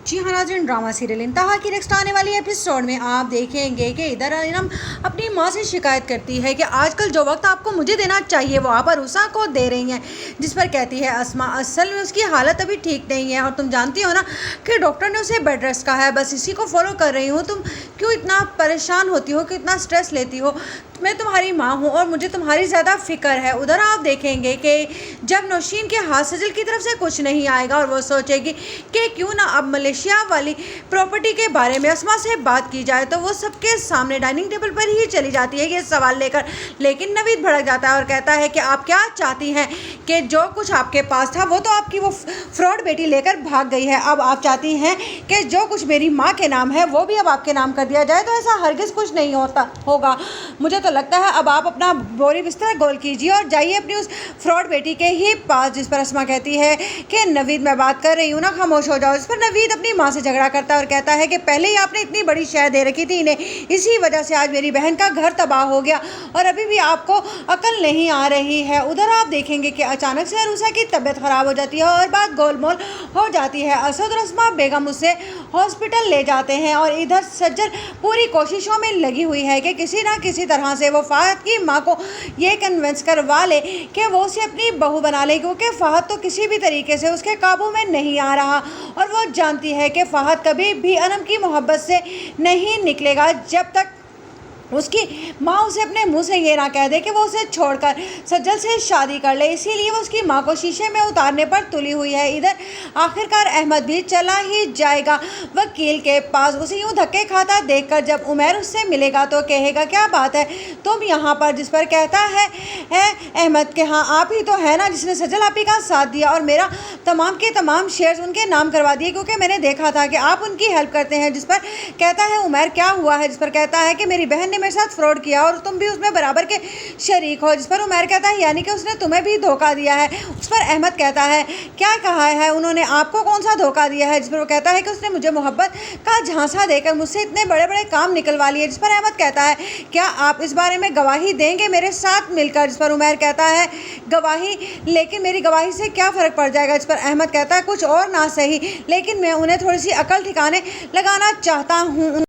जी हाँ नाज़रीन, drama serial इंतहा की नेक्स्ट आने वाली एपिसोड में आप देखेंगे कि इधर अनम अपनी माँ से शिकायत करती है कि आजकल जो वक्त आपको मुझे देना चाहिए वो आप अरूसा को दे रही हैं, जिस पर कहती है अस्मा असल में उसकी हालत अभी ठीक नहीं है और तुम जानती हो ना कि डॉक्टर ने उसे बेड रेस्ट कहा है, बस इसी को फॉलो कर रही हूँ। तुम क्यों इतना परेशान होती हो, क्यों इतना स्ट्रेस लेती हो? मैं तुम्हारी माँ हूँ और मुझे तुम्हारी ज़्यादा फिक्र है। उधर आप देखेंगे कि जब नौशीन के हाथ सजल की तरफ से कुछ नहीं आएगा और वो सोचेगी कि क्यों ना अब मलेशिया वाली प्रॉपर्टी के बारे में अस्मा से बात की जाए, तो वो सबके सामने डाइनिंग टेबल पर ही चली जाती है ये सवाल लेकर। लेकिन नवीद भड़क जाता है और कहता है कि आप क्या चाहती हैं कि जो कुछ आपके पास था वो तो आपकी वो फ्रॉड बेटी लेकर भाग गई है, अब आप चाहती हैं कि जो कुछ मेरी माँ के नाम है वो भी अब आपके नाम कर दिया जाए। तो ऐसा हरगिज़ कुछ नहीं होगा। मुझे तो लगता है अब आप अपना बोरी बिस्तर गोल कीजिए और जाइए अपनी उस फ्रॉड बेटी के ही पास। जिस पर अस्मा कहती है कि नवीद मैं बात कर रही हूँ ना, खामोश हो जाओ। इस पर नवीद अपनी माँ से झगड़ा करता है और कहता है कि पहले ही आपने इतनी बड़ी शय दे रखी थी इन्हें, इसी वजह से आज मेरी बहन का घर तबाह हो गया और अभी भी आपको अकल नहीं आ रही है। उधर आप देखेंगे कि अचानक से अरूसा की तबीयत खराब हो जाती है और बात गोलमोल हो जाती है। असद और अस्मा बेगम उसे हॉस्पिटल ले जाते हैं और इधर सज्जर पूरी कोशिशों में लगी हुई है कि किसी ना किसी तरह से वो फ़हद की माँ को ये कन्विंस करवा ले कि वो उसे अपनी बहू बना ले, क्योंकि फ़हद तो किसी भी तरीके से उसके काबू में नहीं आ रहा और वो जानती है कि फ़हद कभी भी अनम की मोहब्बत से नहीं निकलेगा जब तक उसकी माँ उसे अपने मुंह से ये ना कह दे कि वो उसे छोड़कर सज्जल से शादी कर ले। इसीलिए वो उसकी माँ को शीशे में उतारने पर तुली हुई है। इधर आखिरकार अहमद भी चला ही जाएगा वकील के पास। उसे यूँ धक्के खाता देखकर जब उमैर उससे मिलेगा तो कहेगा क्या बात है तुम यहाँ पर? जिस पर कहता है अहमद के हाँ आप ही तो है ना जिसने सज्जल आपी का साथ दिया और मेरा तमाम के तमाम शेयर्स उनके नाम करवा दिए, क्योंकि मैंने देखा था कि आप उनकी हेल्प करते हैं। जिस पर कहता है उमैर क्या हुआ है? जिस पर कहता है कि मेरी बहन मेरे साथ फ्रॉड किया और तुम भी उसमें बराबर के शरीक हो। जिस पर उमैर कहता है यानी कि उसने तुम्हें भी धोखा दिया है। उस पर अहमद कहता है क्या कहा है उन्होंने, आपको कौन सा धोखा दिया है? जिस पर वो कहता है कि उसने मुझे मोहब्बत का झांसा देकर मुझसे इतने बड़े बड़े काम निकलवा लिए। जिस पर अहमद कहता है क्या आप इस बारे में गवाही देंगे मेरे साथ मिलकर? जिस पर उमैर कहता है गवाही, लेकिन मेरी गवाही से क्या फ़र्क पड़ जाएगा? जिस पर अहमद कहता है कुछ और ना सही लेकिन मैं उन्हें थोड़ी सी अकल ठिकाने लगाना चाहता हूँ।